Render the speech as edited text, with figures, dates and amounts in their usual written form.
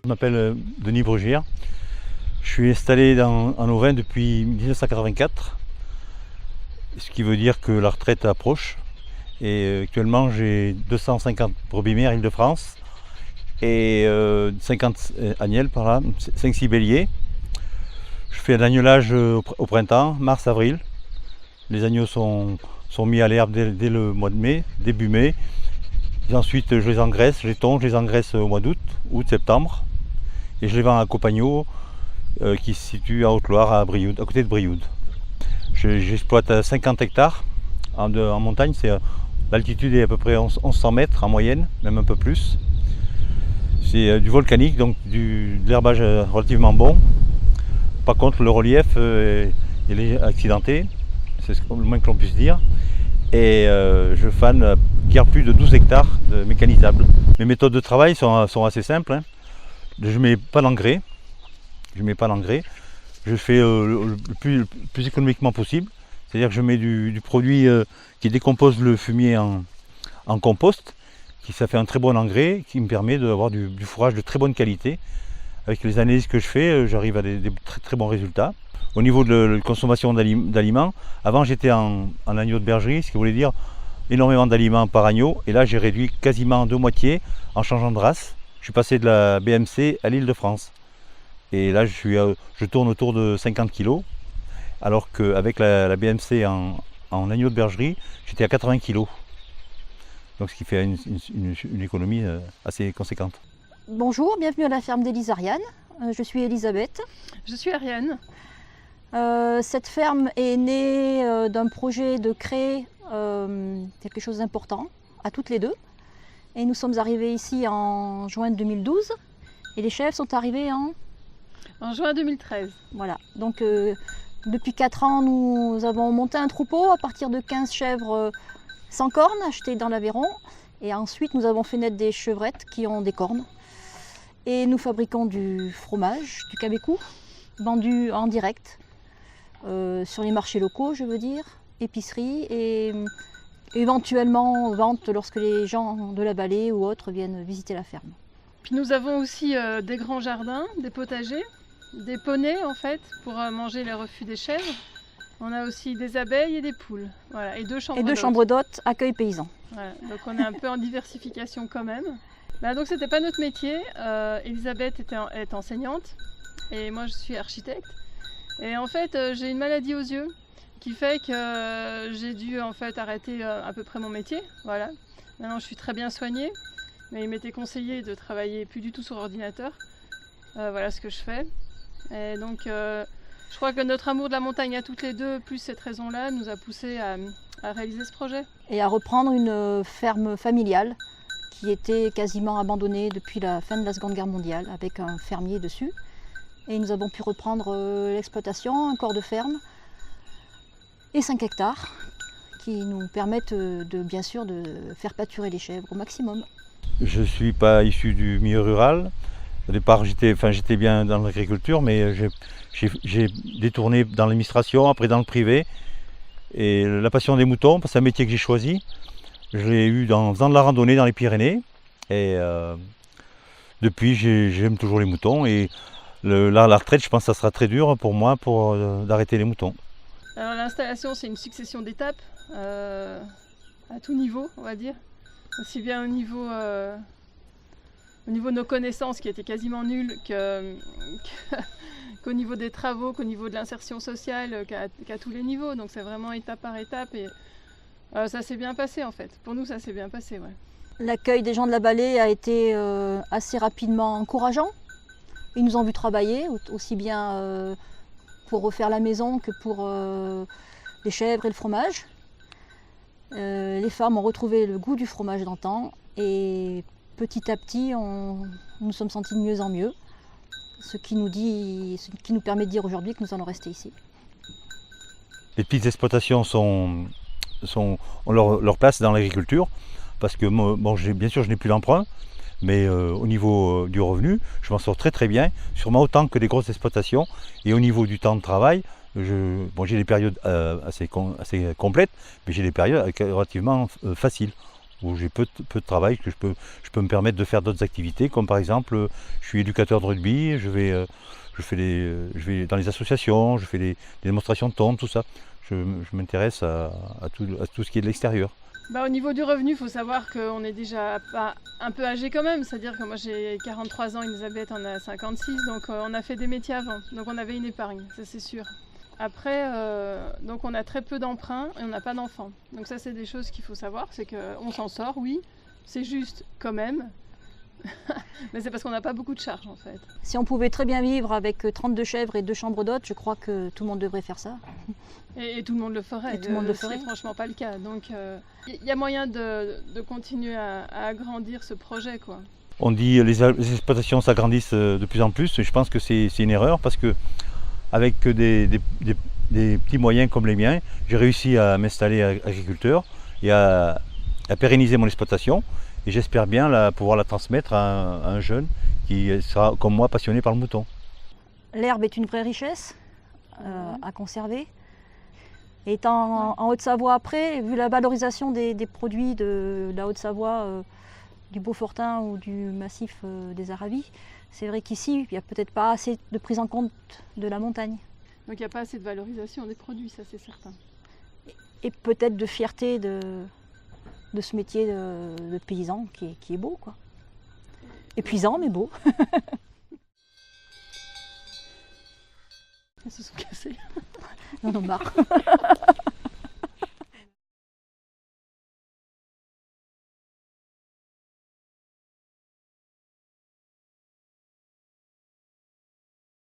Je m'appelle Denis Brugière. Je suis installé en Auvergne depuis 1984, ce qui veut dire que la retraite approche. Et actuellement, j'ai 250 brebis mères Île-de-France et 50 agnelles par là, 5-6 béliers. Je fais un agnelage au printemps, mars-avril. Les agneaux sont mis à l'herbe dès le mois de mai, début mai. Et ensuite, je les engraisse, je les tonds, je les engraisse au mois août-septembre. Et je les vends à Copagno, qui se situe à Haute-Loire, à Brioude, à côté de Brioude. J'exploite 50 hectares en montagne. L'altitude est à peu près 1100 mètres en moyenne, même un peu plus. C'est du volcanique, donc de l'herbage relativement bon. Par contre, le relief il est accidenté, c'est le moins que l'on puisse dire. Et je fane guère plus de 12 hectares de mécanisables. Mes méthodes de travail sont assez simples. Hein. Je ne mets pas d'engrais. Je fais le plus économiquement possible. C'est-à-dire que je mets du produit qui décompose le fumier en compost. Ça fait un très bon engrais qui me permet d'avoir du fourrage de très bonne qualité. Avec les analyses que je fais, j'arrive à des très, très bons résultats. Au niveau de la consommation d'aliments, avant j'étais en agneau de bergerie, ce qui voulait dire énormément d'aliments par agneau. Et là j'ai réduit quasiment de moitié en changeant de race. Je suis passé de la BMC à l'Île-de-France. Et là je tourne autour de 50 kg. Alors qu'avec la BMC en agneau de bergerie, j'étais à 80 kg. Donc ce qui fait une économie assez conséquente. Bonjour, bienvenue à la ferme d'Élise Ariane. Je suis Elisabeth. Je suis Ariane. Cette ferme est née d'un projet de créer quelque chose d'important à toutes les deux. Et nous sommes arrivés ici en juin 2012 et les chèvres sont arrivés en juin 2013. Voilà, donc depuis 4 ans nous avons monté un troupeau à partir de 15 chèvres sans cornes achetées dans l'Aveyron. Et ensuite nous avons fait naître des chevrettes qui ont des cornes. Et nous fabriquons du fromage, du cabécou, vendu en direct sur les marchés locaux, je veux dire, épicerie et éventuellement vente lorsque les gens de la vallée ou autres viennent visiter la ferme. Puis nous avons aussi des grands jardins, des potagers, des poneys en fait pour manger les refus des chèvres. On a aussi des abeilles et des poules, voilà, et deux chambres d'hôtes, accueil paysan. Voilà, donc on est un peu en diversification quand même. Donc c'était pas notre métier. Elisabeth est enseignante et moi je suis architecte. Et en fait j'ai une maladie aux yeux qui fait que j'ai dû en fait arrêter à peu près mon métier. Voilà. Maintenant je suis très bien soignée, mais il m'était conseillé de travailler plus du tout sur ordinateur. Voilà ce que je fais. Et donc je crois que notre amour de la montagne à toutes les deux, plus cette raison-là, nous a poussé à réaliser ce projet. Et à reprendre une ferme familiale qui était quasiment abandonnée depuis la fin de la Seconde Guerre mondiale, avec un fermier dessus. Et nous avons pu reprendre l'exploitation, un corps de ferme et 5 hectares qui nous permettent bien sûr de faire pâturer les chèvres au maximum. Je ne suis pas issu du milieu rural. Au départ, j'étais bien dans l'agriculture, mais j'ai détourné dans l'administration, après dans le privé. Et la passion des moutons, c'est un métier que j'ai choisi. Je l'ai eu en faisant de la randonnée dans les Pyrénées. Et depuis, j'aime toujours les moutons. Et la retraite, je pense que ça sera très dur pour moi d'arrêter les moutons. Alors l'installation, c'est une succession d'étapes à tout niveau, on va dire. Aussi bien au niveau de nos connaissances qui étaient quasiment nulles qu'au niveau des travaux, qu'au niveau de l'insertion sociale, qu'à tous les niveaux. Donc c'est vraiment étape par étape et ça s'est bien passé en fait. Pour nous, ça s'est bien passé, ouais. L'accueil des gens de la vallée a été assez rapidement encourageant. Ils nous ont vu travailler, aussi bien pour refaire la maison que pour les chèvres et le fromage. Les femmes ont retrouvé le goût du fromage d'antan et petit à petit, nous nous sommes sentis de mieux en mieux, ce qui nous permet de dire aujourd'hui que nous allons rester ici. Les petites exploitations ont leur place dans l'agriculture, parce que bon, bien sûr je n'ai plus d'emprunt, mais au niveau du revenu, je m'en sors très très bien, sûrement autant que les grosses exploitations. Et au niveau du temps de travail, j'ai des périodes assez complètes, mais j'ai des périodes relativement faciles. où j'ai peu de travail, que je peux me permettre de faire d'autres activités, comme par exemple, je suis éducateur de rugby, je vais dans les associations, je fais des démonstrations de tonte, tout ça. Je m'intéresse à tout ce qui est de l'extérieur. Au niveau du revenu, il faut savoir qu'on est déjà un peu âgé quand même, c'est-à-dire que moi j'ai 43 ans, Elisabeth en a 56, donc on a fait des métiers avant, donc on avait une épargne, ça c'est sûr. Après, donc on a très peu d'emprunts et on n'a pas d'enfants. Donc ça c'est des choses qu'il faut savoir, c'est qu'on s'en sort, oui, c'est juste quand même, mais c'est parce qu'on n'a pas beaucoup de charges en fait. Si on pouvait très bien vivre avec 32 chèvres et 2 chambres d'hôtes, je crois que tout le monde devrait faire ça. Et tout le monde le ferait. Et tout le monde le ferait. C'est franchement pas le cas. Donc il y a moyen de continuer à agrandir ce projet, quoi. On dit les exploitations s'agrandissent de plus en plus, et je pense que c'est une erreur parce que avec des petits moyens comme les miens, j'ai réussi à m'installer agriculteur et à pérenniser mon exploitation. Et j'espère bien pouvoir la transmettre à un jeune qui sera, comme moi, passionné par le mouton. L'herbe est une vraie richesse à conserver. Et étant en Haute-Savoie après, vu la valorisation des produits de la Haute-Savoie, du Beaufortin ou du massif des Aravis, c'est vrai qu'ici, il n'y a peut-être pas assez de prise en compte de la montagne. Donc il n'y a pas assez de valorisation des produits, ça c'est certain. Et peut-être de fierté de ce métier de paysan qui est beau, quoi. Épuisant mais beau. Ils se sont cassés. On en a marre.